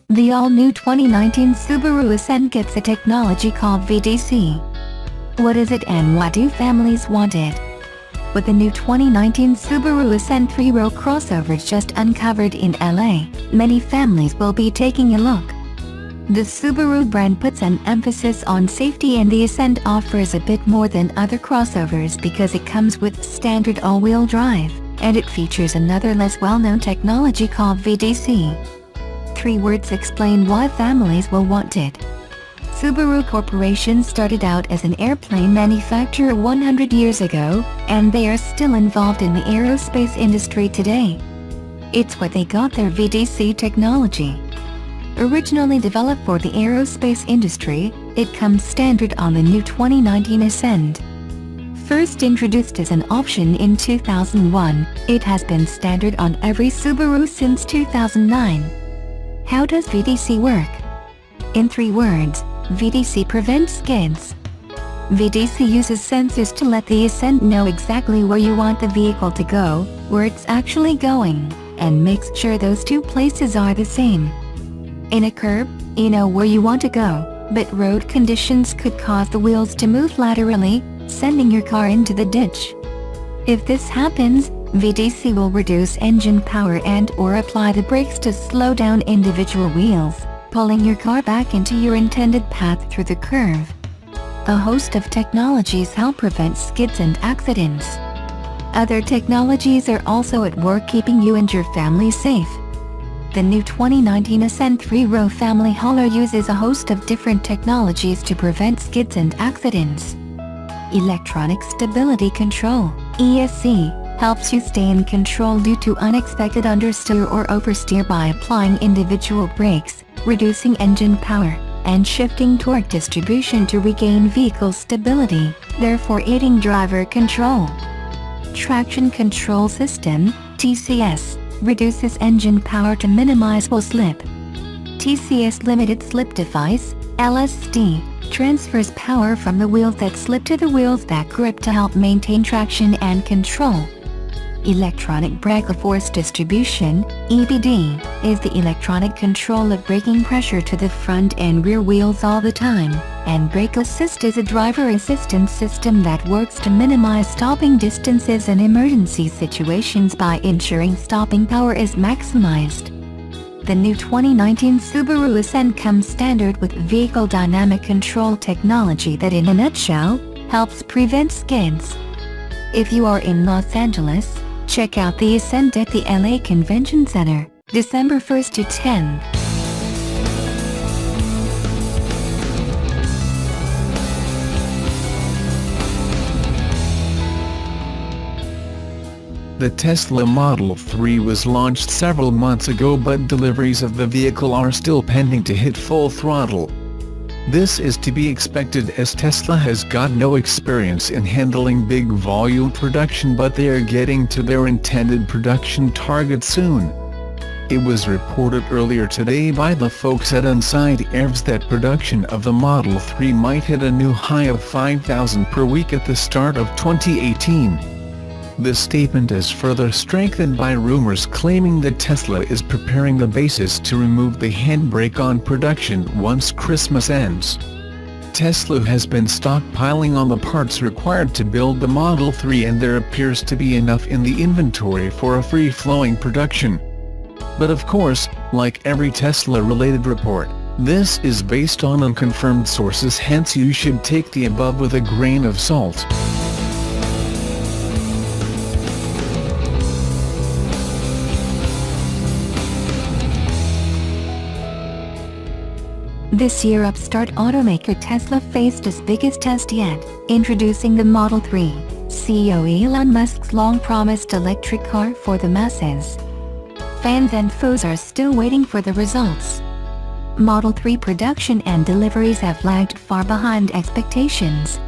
The all-new 2019 Subaru Ascent gets a technology called VDC. What is it and why do families want it? With the new 2019 Subaru Ascent 3-row crossover just uncovered in LA, many families will be taking a look. The Subaru brand puts an emphasis on safety, and the Ascent offers a bit more than other crossovers because it comes with standard all-wheel drive, and it features another less well-known technology called VDC. 3 words explain why families will want it. Subaru Corporation started out as an airplane manufacturer 100 years ago, and they are still involved in the aerospace industry today. It's where they got their VDC technology. Originally developed for the aerospace industry, it comes standard on the new 2019 Ascent. First introduced as an option in 2001, it has been standard on every Subaru since 2009. How does VDC work? In 3 words, VDC prevents skids. VDC uses sensors to let the Ascent know exactly where you want the vehicle to go, where it's actually going, and makes sure those 2 places are the same. In a curb, you know where you want to go, but road conditions could cause the wheels to move laterally, sending your car into the ditch. If this happens, VDC will reduce engine power and/or apply the brakes to slow down individual wheels, pulling your car back into your intended path through the curve. A host of technologies help prevent skids and accidents. Other technologies are also at work keeping you and your family safe. The new 2019 Ascent 3-row family hauler uses a host of different technologies to prevent skids and accidents. Electronic Stability Control (ESC) helps you stay in control due to unexpected understeer or oversteer by applying individual brakes, reducing engine power, and shifting torque distribution to regain vehicle stability, therefore aiding driver control. Traction Control System (TCS) reduces engine power to minimize wheel slip. TCS Limited Slip Device (LSD) transfers power from the wheels that slip to the wheels that grip to help maintain traction and control. Electronic Brake Force Distribution (EBD) is the electronic control of braking pressure to the front and rear wheels all the time, and Brake Assist is a driver assistance system that works to minimize stopping distances in emergency situations by ensuring stopping power is maximized. The new 2019 Subaru Ascent comes standard with vehicle dynamic control technology that, in a nutshell, helps prevent skids. If you are in Los Angeles, check out the Ascent at the LA Convention Center, December 1st to 10th. The Tesla Model 3 was launched several months ago, but deliveries of the vehicle are still pending to hit full throttle. This is to be expected as Tesla has got no experience in handling big volume production, but they are getting to their intended production target soon. It was reported earlier today by the folks at Untitled Chapter that production of the Model 3 might hit a new high of 5,000 per week at the start of 2018. This statement is further strengthened by rumors claiming that Tesla is preparing the basis to remove the handbrake on production once Christmas ends. Tesla has been stockpiling on the parts required to build the Model 3, and there appears to be enough in the inventory for a free-flowing production. But of course, like every Tesla-related report, this is based on unconfirmed sources, hence you should take the above with a grain of salt. This year, upstart automaker Tesla faced its biggest test yet, introducing the Model 3, CEO Elon Musk's long-promised electric car for the masses. Fans and foes are still waiting for the results. Model 3 production and deliveries have lagged far behind expectations.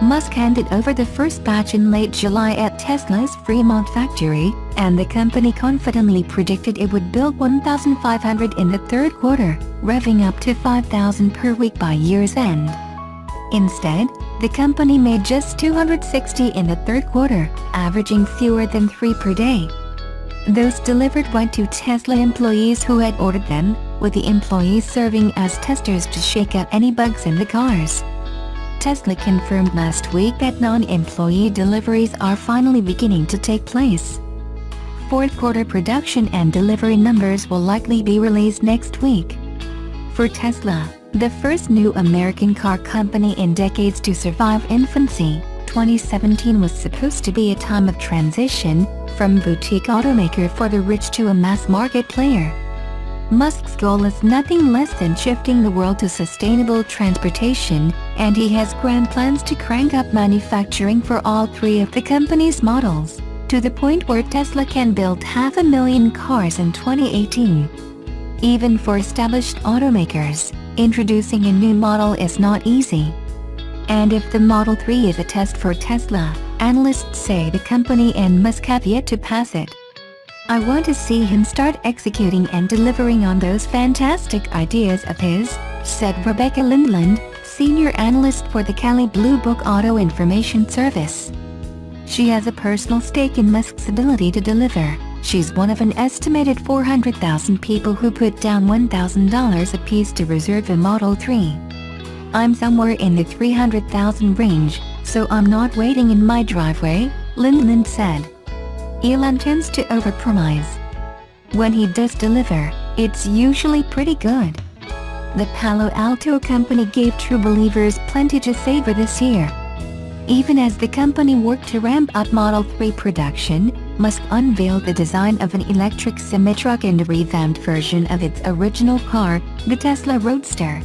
Musk handed over the first batch in late July at Tesla's Fremont factory, and the company confidently predicted it would build 1,500 in the third quarter, revving up to 5,000 per week by year's end. Instead, the company made just 260 in the third quarter, averaging fewer than 3 per day. Those delivered went to Tesla employees who had ordered them, with the employees serving as testers to shake out any bugs in the cars. Tesla confirmed last week that non-employee deliveries are finally beginning to take place. Fourth quarter production and delivery numbers will likely be released next week. For Tesla, the first new American car company in decades to survive infancy, 2017 was supposed to be a time of transition, from boutique automaker for the rich to a mass-market player. Musk's goal is nothing less than shifting the world to sustainable transportation, and he has grand plans to crank up manufacturing for all three of the company's models, to the point where Tesla can build 500,000 cars in 2018. Even for established automakers, introducing a new model is not easy. And if the Model 3 is a test for Tesla, analysts say the company and Musk have yet to pass it. "I want to see him start executing and delivering on those fantastic ideas of his," said Rebecca Lindland, senior analyst for the Kelley Blue Book Auto Information Service. She has a personal stake in Musk's ability to deliver. She's one of an estimated 400,000 people who put down $1,000 apiece to reserve a Model 3. "I'm somewhere in the 300,000 range, so I'm not waiting in my driveway," Lindland said. Elon tends to overpromise. When he does deliver, it's usually pretty good. The Palo Alto company gave true believers plenty to savor this year. Even as the company worked to ramp up Model 3 production, Musk unveiled the design of an electric semi-truck and a revamped version of its original car, the Tesla Roadster.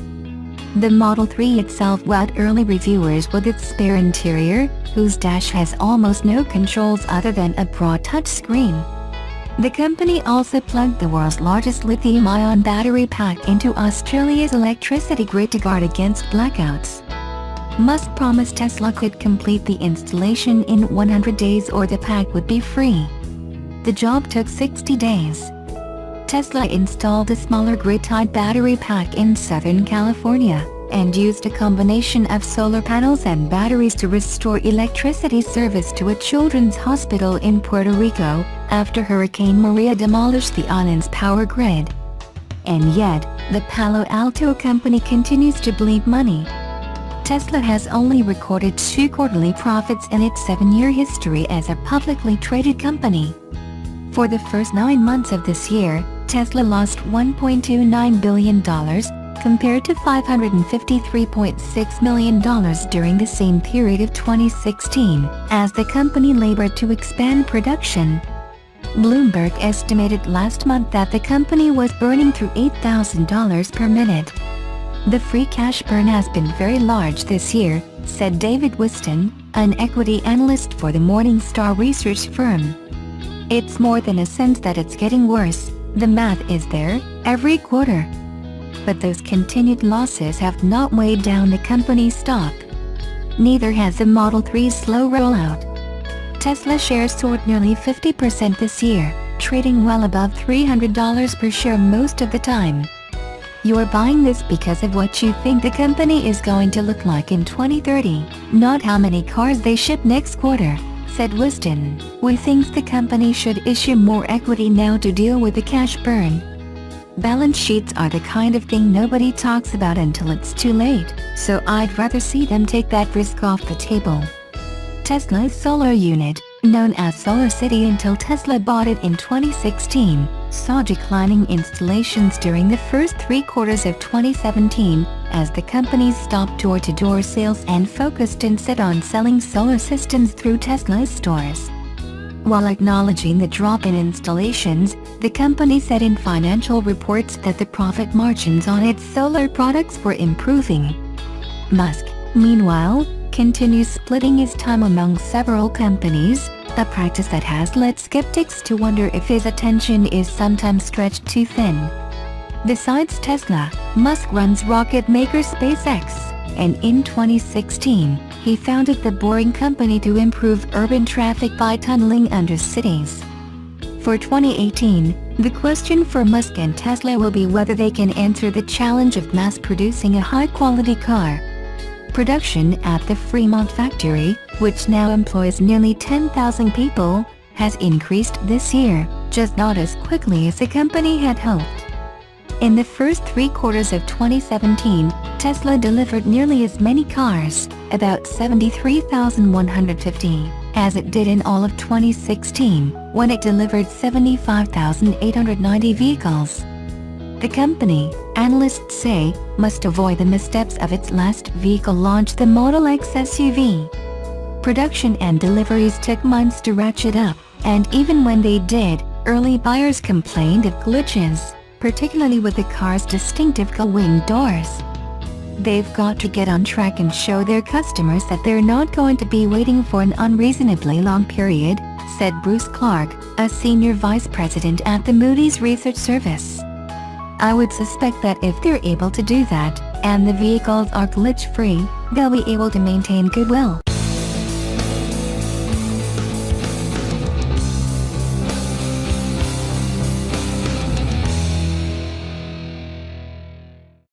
The Model 3 itself wowed early reviewers with its spare interior, whose dash has almost no controls other than a broad touchscreen. The company also plugged the world's largest lithium-ion battery pack into Australia's electricity grid to guard against blackouts. Musk promised Tesla could complete the installation in 100 days or the pack would be free. The job took 60 days. Tesla installed a smaller grid-tied battery pack in Southern California, and used a combination of solar panels and batteries to restore electricity service to a children's hospital in Puerto Rico, after Hurricane Maria demolished the island's power grid. And yet, the Palo Alto company continues to bleed money. Tesla has only recorded 2 quarterly profits in its 7-year history as a publicly traded company. For the first 9 months of this year, Tesla lost $1.29 billion, compared to $553.6 million during the same period of 2016, as the company labored to expand production. Bloomberg estimated last month that the company was burning through $8,000 per minute. "The free cash burn has been very large this year," said David Whiston, an equity analyst for the Morningstar research firm. "It's more than a sense that it's getting worse. The math is there, every quarter." But those continued losses have not weighed down the company's stock. Neither has the Model 3's slow rollout. Tesla shares soared nearly 50% this year, trading well above $300 per share most of the time. "You're buying this because of what you think the company is going to look like in 2030, not how many cars they ship next quarter," said Whiston. "We think the company should issue more equity now to deal with the cash burn. Balance sheets are the kind of thing nobody talks about until it's too late, so I'd rather see them take that risk off the table." Tesla's solar unit, known as SolarCity until Tesla bought it in 2016, saw declining installations during the first 3 quarters of 2017, as the company stopped door-to-door sales and focused instead on selling solar systems through Tesla's stores. While acknowledging the drop in installations, the company said in financial reports that the profit margins on its solar products were improving. Musk, meanwhile, continues splitting his time among several companies, a practice that has led skeptics to wonder if his attention is sometimes stretched too thin. Besides Tesla, Musk runs rocket maker SpaceX, and in 2016, he founded the Boring Company to improve urban traffic by tunneling under cities. For 2018, the question for Musk and Tesla will be whether they can answer the challenge of mass-producing a high-quality car. Production at the Fremont factory, which now employs nearly 10,000 people, has increased this year, just not as quickly as the company had hoped. In the first 3 quarters of 2017, Tesla delivered nearly as many cars, about 73,150, as it did in all of 2016, when it delivered 75,890 vehicles. The company, analysts say, must avoid the missteps of its last vehicle launch, the Model X SUV. Production and deliveries took months to ratchet up, and even when they did, early buyers complained of glitches, particularly with the car's distinctive gull-wing doors. They've got to get on track and show their customers that they're not going to be waiting for an unreasonably long period, said Bruce Clark, a senior vice president at the Moody's Research Service. I would suspect that if they're able to do that, and the vehicles are glitch-free, they'll be able to maintain goodwill.